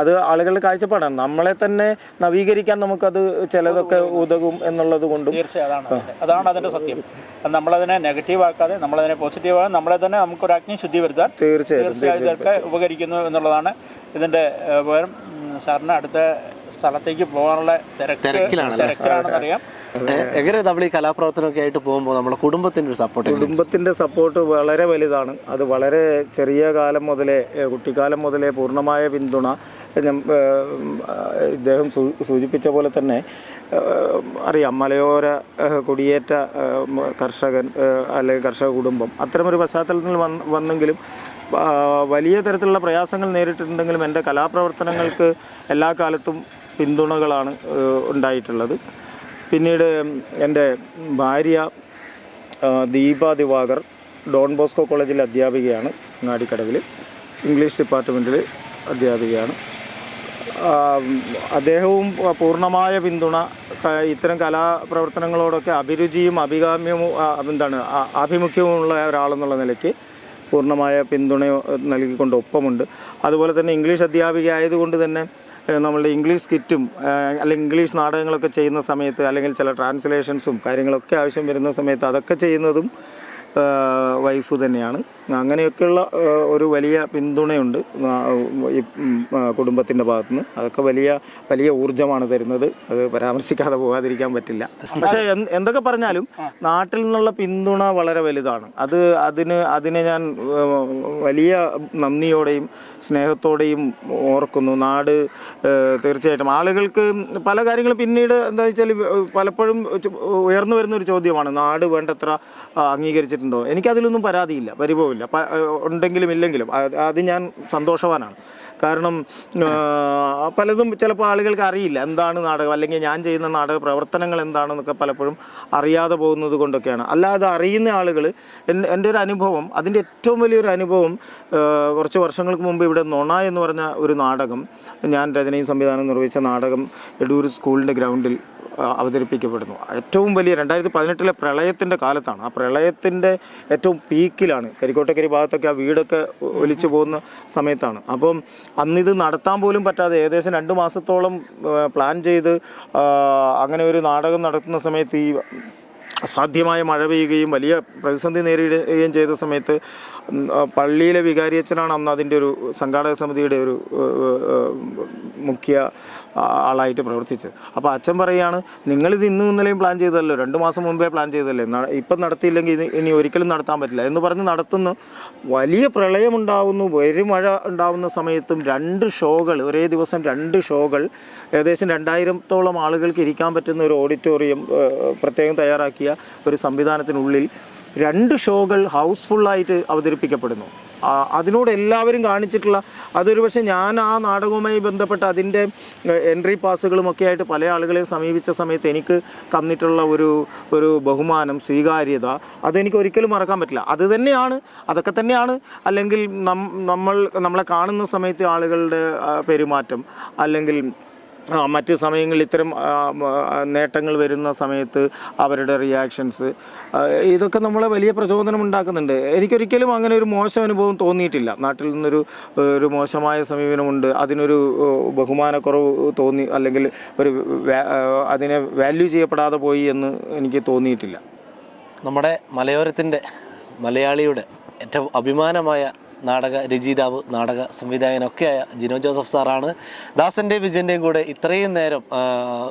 അത് ആളുകളുടെ കാഴ്ചപ്പാടാണ്. നമ്മളെ തന്നെ നവീകരിക്കാൻ നമുക്കത് ചിലതൊക്കെ ഉതകും എന്നുള്ളത് കൊണ്ടും. തീർച്ചയായും അതാണ് അതിൻ്റെ സത്യം. നമ്മളതിനെ നെഗറ്റീവ് ആക്കാതെ നമ്മളതിനെ പോസിറ്റീവാകാൻ നമ്മളെ തന്നെ നമുക്കൊരു അഗ്നിശുദ്ധി വരുത്താൻ തീർച്ചയായും ഇതൊക്കെ ഉപകരിക്കുന്നു എന്നുള്ളതാണ് ഇതിൻ്റെ ഉപകാരം. സാറിന് അടുത്ത സ്ഥലത്തേക്ക് പോകാനുള്ള തിരക്കിലാണെന്നറിയാം. എങ്ങനെ നമ്മൾ ഈ കലാപ്രവർത്തനമൊക്കെ ആയിട്ട് പോകുമ്പോൾ നമ്മുടെ കുടുംബത്തിന്റെ സപ്പോർട്ട് വളരെ വലുതാണ്. അത് വളരെ ചെറിയ കാലം മുതലേ, കുട്ടിക്കാലം മുതലേ പൂർണ്ണമായ പിന്തുണ. ഇദ്ദേഹം സൂചിപ്പിച്ച പോലെ തന്നെ അറിയാം, മലയോര കുടിയേറ്റ കർഷകൻ അല്ലെങ്കിൽ കർഷക കുടുംബം, അത്തരമൊരു പശ്ചാത്തലത്തിൽ വന്നെങ്കിലും വലിയ തരത്തിലുള്ള പ്രയാസങ്ങൾ നേരിട്ടിട്ടുണ്ടെങ്കിലും എൻ്റെ കലാപ്രവർത്തനങ്ങൾക്ക് എല്ലാ കാലത്തും പിന്തുണകളാണ് ഉണ്ടായിട്ടുള്ളത്. പിന്നീട് എൻ്റെ ഭാര്യ ദീപ ദിവാകർ ഡോൺ ബോസ്കോ കോളേജിലെ അധ്യാപികയാണ്. അങ്ങാടിക്കടവിൽ ഇംഗ്ലീഷ് ഡിപ്പാർട്ട്മെൻറ്റിൽ അധ്യാപികയാണ്. അദ്ദേഹവും പൂർണ്ണമായ പിന്തുണ, ഇത്തരം കലാപ്രവർത്തനങ്ങളോടൊക്കെ അഭിരുചിയും ആഭിമുഖ്യവുമുള്ള ഒരാളെന്നുള്ള നിലയ്ക്ക് പൂർണ്ണമായ പിന്തുണ നൽകിക്കൊണ്ട് ഒപ്പമുണ്ട്. അതുപോലെ തന്നെ ഇംഗ്ലീഷ് അധ്യാപിക ആയതുകൊണ്ട് തന്നെ നമ്മളുടെ ഇംഗ്ലീഷ് സ്കിറ്റും അല്ലെങ്കിൽ ഇംഗ്ലീഷ് നാടകങ്ങളൊക്കെ ചെയ്യുന്ന സമയത്ത്, അല്ലെങ്കിൽ ചില ട്രാൻസ്ലേഷൻസും കാര്യങ്ങളൊക്കെ ആവശ്യം വരുന്ന സമയത്ത് അതൊക്കെ ചെയ്യുന്നതും വൈഫ് തന്നെയാണ്. അങ്ങനെയൊക്കെയുള്ള ഒരു വലിയ പിന്തുണയുണ്ട് ഈ കുടുംബത്തിൻ്റെ ഭാഗത്തുനിന്ന്. അതൊക്കെ വലിയ ഊർജ്ജമാണ് തരുന്നത്. അത് പരാമർശിക്കാതെ പോകാതിരിക്കാൻ പറ്റില്ല. പക്ഷേ എന്തൊക്കെ പറഞ്ഞാലും നാട്ടിൽ നിന്നുള്ള പിന്തുണ വളരെ വലുതാണ്. അതിനെ ഞാൻ വലിയ നന്ദിയോടെയും സ്നേഹത്തോടെയും ഓർക്കുന്നു. നാട് തീർച്ചയായിട്ടും ആളുകൾക്ക് പല കാര്യങ്ങളും പിന്നീട് എന്താ വെച്ചാൽ പലപ്പോഴും ഉയർന്നു വരുന്നൊരു ചോദ്യമാണ്, നാട് വേണ്ടത്ര അംഗീകരിച്ചിട്ടുണ്ടോ? എനിക്കതിലൊന്നും പരാതിയില്ല, പരിഭവമില്ല. ഉണ്ടെങ്കിലും ഇല്ലെങ്കിലും അത് ഞാൻ സന്തോഷവാനാണ്. കാരണം പലതും ചിലപ്പോൾ ആളുകൾക്ക് അറിയില്ല എന്താണ് നാടകം, അല്ലെങ്കിൽ ഞാൻ ചെയ്യുന്ന നാടക പ്രവർത്തനങ്ങൾ എന്താണെന്നൊക്കെ പലപ്പോഴും അറിയാതെ പോകുന്നത് കൊണ്ടൊക്കെയാണ്. അല്ലാതെ അറിയുന്ന ആളുകൾ, എൻ്റെ ഒരു അനുഭവം, അതിൻ്റെ ഏറ്റവും വലിയൊരു അനുഭവം, കുറച്ച് വർഷങ്ങൾക്ക് മുമ്പ് ഇവിടെ നൊണ എന്ന് പറഞ്ഞ ഒരു നാടകം, ഞാൻ രചനയും സംവിധാനം നിർവഹിച്ച നാടകം എടൂർ സ്കൂളിൻ്റെ ഗ്രൗണ്ടിൽ അവതരിപ്പിക്കപ്പെടുന്നു. ഏറ്റവും വലിയ 2018 പ്രളയത്തിൻ്റെ കാലത്താണ്. ആ പ്രളയത്തിൻ്റെ ഏറ്റവും പീക്കിലാണ്. കരിക്കോട്ടക്കരി ഭാഗത്തൊക്കെ ആ വീടൊക്കെ ഒലിച്ചു പോകുന്ന സമയത്താണ്. അപ്പം അന്നിത് നടത്താൻ പോലും പറ്റാതെ ഏകദേശം 2 മാസത്തോളം പ്ലാൻ ചെയ്ത് അങ്ങനെ ഒരു നാടകം നടത്തുന്ന സമയത്ത് ഈ അസാധ്യമായ മഴ പെയ്യുകയും വലിയ പ്രതിസന്ധി നേരിടുകയും ചെയ്ത സമയത്ത് പള്ളിയിലെ വികാരിയച്ഛനാണ് അന്ന് അതിൻ്റെ ഒരു സംഘാടക സമിതിയുടെ ഒരു മുഖ്യ ആളായിട്ട് പ്രവർത്തിച്ചത്. അപ്പോൾ അച്ഛൻ പറയുകയാണ്, നിങ്ങളിത് ഇന്നും ഇന്നലെയും പ്ലാൻ ചെയ്തല്ലോ, 2 മാസം മുമ്പേ പ്ലാൻ ചെയ്തല്ലേ, ഇപ്പം നടത്തിയില്ലെങ്കിൽ ഇനി ഒരിക്കലും നടത്താൻ പറ്റില്ല എന്ന് പറഞ്ഞ് നടത്തുന്നു. വലിയ പ്രളയമുണ്ടാവുന്നു, മഴ ഉണ്ടാവുന്ന സമയത്തും 2 ഷോകൾ, ഒരേ ദിവസം 2 ഷോകൾ, ഏകദേശം 2000-ഓളം ആളുകൾക്ക് ഇരിക്കാൻ പറ്റുന്ന ഒരു ഓഡിറ്റോറിയം പ്രത്യേകം തയ്യാറാക്കിയ ഒരു സംവിധാനത്തിനുള്ളിൽ 2 ഷോകൾ ഹൗസ്ഫുള്ളായിട്ട് അവതരിപ്പിക്കപ്പെടുന്നു. അതിനോട് എല്ലാവരും കാണിച്ചിട്ടുള്ള, അതൊരു പക്ഷേ ഞാൻ ആ നാടകവുമായി ബന്ധപ്പെട്ട അതിൻ്റെ എൻട്രി പാസുകളുമൊക്കെ ആയിട്ട് പല ആളുകളെയും സമീപിച്ച സമയത്ത് എനിക്ക് തന്നിട്ടുള്ള ഒരു ബഹുമാനം, സ്വീകാര്യത, അതെനിക്ക് ഒരിക്കലും മറക്കാൻ പറ്റില്ല. അതൊക്കെ തന്നെയാണ് അല്ലെങ്കിൽ നമ്മളെ കാണുന്ന സമയത്ത് ആളുകളുടെ പെരുമാറ്റം, അല്ലെങ്കിൽ മറ്റ് സമയങ്ങളിൽ ഇത്തരം നേട്ടങ്ങൾ വരുന്ന സമയത്ത് അവരുടെ റിയാക്ഷൻസ്, ഇതൊക്കെ നമ്മളെ വലിയ പ്രചോദനം ഉണ്ടാക്കുന്നുണ്ട്. എനിക്കൊരിക്കലും അങ്ങനെ ഒരു മോശം അനുഭവം തോന്നിയിട്ടില്ല. നാട്ടിൽ നിന്നൊരു മോശമായ സമീപനമുണ്ട്, അതിനൊരു ബഹുമാനക്കുറവ് തോന്നി, അല്ലെങ്കിൽ അതിനെ വാല്യൂ ചെയ്യപ്പെടാതെ പോയി എന്ന് എനിക്ക് തോന്നിയിട്ടില്ല. നമ്മുടെ മലയാളിയുടെ ഏറ്റവും അഭിമാനമായ നാടക രചയിതാവ്, നാടക സംവിധായകനൊക്കെയായ ജിനോ ജോസഫ് സാറാണ് ദാസൻ്റെയും വിജയൻ്റെയും കൂടെ ഇത്രയും നേരം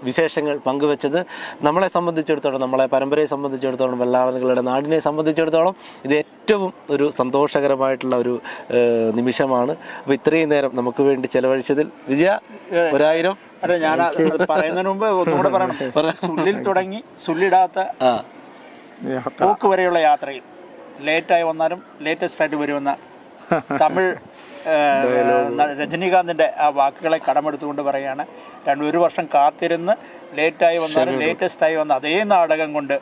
വിശേഷങ്ങൾ പങ്കുവെച്ചത്. നമ്മളെ സംബന്ധിച്ചിടത്തോളം, നമ്മളെ പരമ്പരയെ സംബന്ധിച്ചിടത്തോളം, വെള്ളാളങ്ങളുടെ നാടിനെ സംബന്ധിച്ചിടത്തോളം ഇത് ഏറ്റവും ഒരു സന്തോഷകരമായിട്ടുള്ള ഒരു നിമിഷമാണ്. അപ്പോൾ ഇത്രയും നേരം നമുക്ക് വേണ്ടി ചെലവഴിച്ചതിൽ വിജയ 1000. അതെ, ഞാൻ പറയുന്നതിന് മുമ്പ് ഒന്നുകൂടെ പറയണം. സുള്ളിൽ തുടങ്ങി സുള്ളിടാത്ത പോക്ക് വരെയുള്ള യാത്രയിൽ ലേറ്റായി വന്നാലും ലേറ്റസ്റ്റ് ആയിട്ട് വരുമെന്ന തമിഴ് രജനീകാന്തിൻ്റെ ആ വാക്കുകളെ കടമെടുത്തുകൊണ്ട് പറയുകയാണ്, 1 വർഷം കാത്തിരുന്ന് ലേറ്റായി വന്നാലും ലേറ്റസ്റ്റായി വന്ന അതേ നാടകം കൊണ്ട്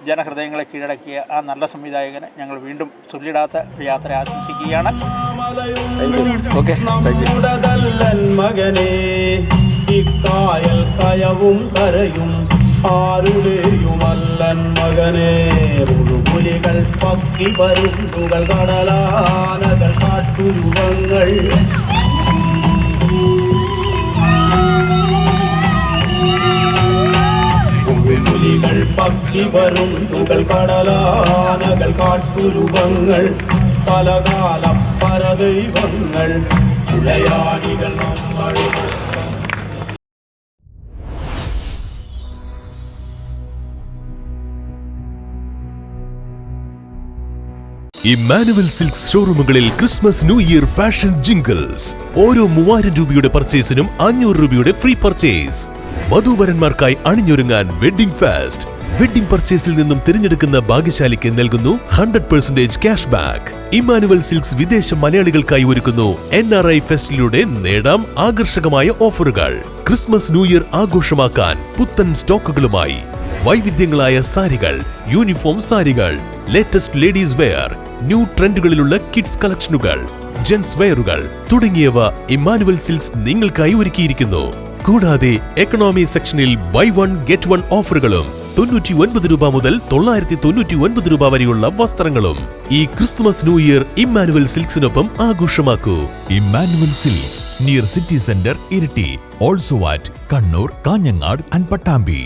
ജനഹൃദയങ്ങളെ കീഴടക്കിയ ആ നല്ല സംവിധായകനെ ഞങ്ങൾ വീണ്ടും ചൊല്ലിടാത്ത യാത്ര ആശംസിക്കുകയാണ്. മകനെ ഇക്കായൽ കയവും കരയും ആരുടെയുമല്ലൻ മകനെ, പുലികൾ പക്കി വരുന്നുകൾ കടലാനകൾ കാട്ടുരുവങ്ങൾ പുലികൾ പക്കി വരുന്നുകൾ കടലാനകൾ കാട്ടുരുവങ്ങൾ പലകാല പരദൈവങ്ങൾ വിളയാടികൾ നമ്മൾ. ഇമ്മാനുവൽ സിൽക്സ് ഷോറൂമുകളിൽ Christmas new year fashion jingles. ഓരോ 3000 രൂപയുടെ പർച്ചേസിനും 500 രൂപയുടെ ഫ്രീ പർച്ചേസ്. വധൂവരന്മാർക്കായി അണിഞ്ഞൊരുങ്ങാൻ വെഡ്ഡിംഗ് ഫെസ്റ്റ്. വെഡ്ഡിംഗ് പർച്ചേസിൽ നിന്നും തിരഞ്ഞെടുക്കുന്ന ഭാഗ്യശാലിക്ക് നൽകുന്നു 100% ക്യാഷ് ബാക്ക്. ഇമ്മാനുവൽ സിൽക്സ് വിദേശ മലയാളികൾക്കായി ഒരുക്കുന്നു NRI ഫെസ്റ്റിലൂടെ നേടാം ആകർഷകമായ ഓഫറുകൾ. ക്രിസ്മസ് ന്യൂ ഇയർ ആഘോഷമാക്കാൻ പുത്തൻ സ്റ്റോക്കുകളുമായി വൈവിധ്യങ്ങളായ സാരികൾ, യൂണിഫോം സാരികൾ, ലേറ്റസ്റ്റ് ലേഡീസ് വെയർ, ന്യൂ ട്രെൻഡുകളിലുള്ള കിഡ്സ് കളക്ഷനുകൾ, ജെന്റ്സ് വെയറുകൾ തുടങ്ങിയവ ഇമ്മാനുവൽ സിൽക്സ് നിങ്ങൾക്കായി ഒരുക്കിയിരിക്കുന്നു. കൂടാതെ എക്കണോമി സെക്ഷനിൽ ബൈ 1 ഗെറ്റ് 1 ഓഫറുകളും 99 രൂപ മുതൽ 999 രൂപ വരെയുള്ള വസ്ത്രങ്ങളും. ഈ ക്രിസ്തുമസ് ന്യൂ ഇയർ ഇമ്മാനുവൽ സിൽക്സിനൊപ്പം ആഘോഷമാക്കൂ. Emmanuel Silks near city centre, Iritty, also at Kannur, Kanhangad and Pattambi.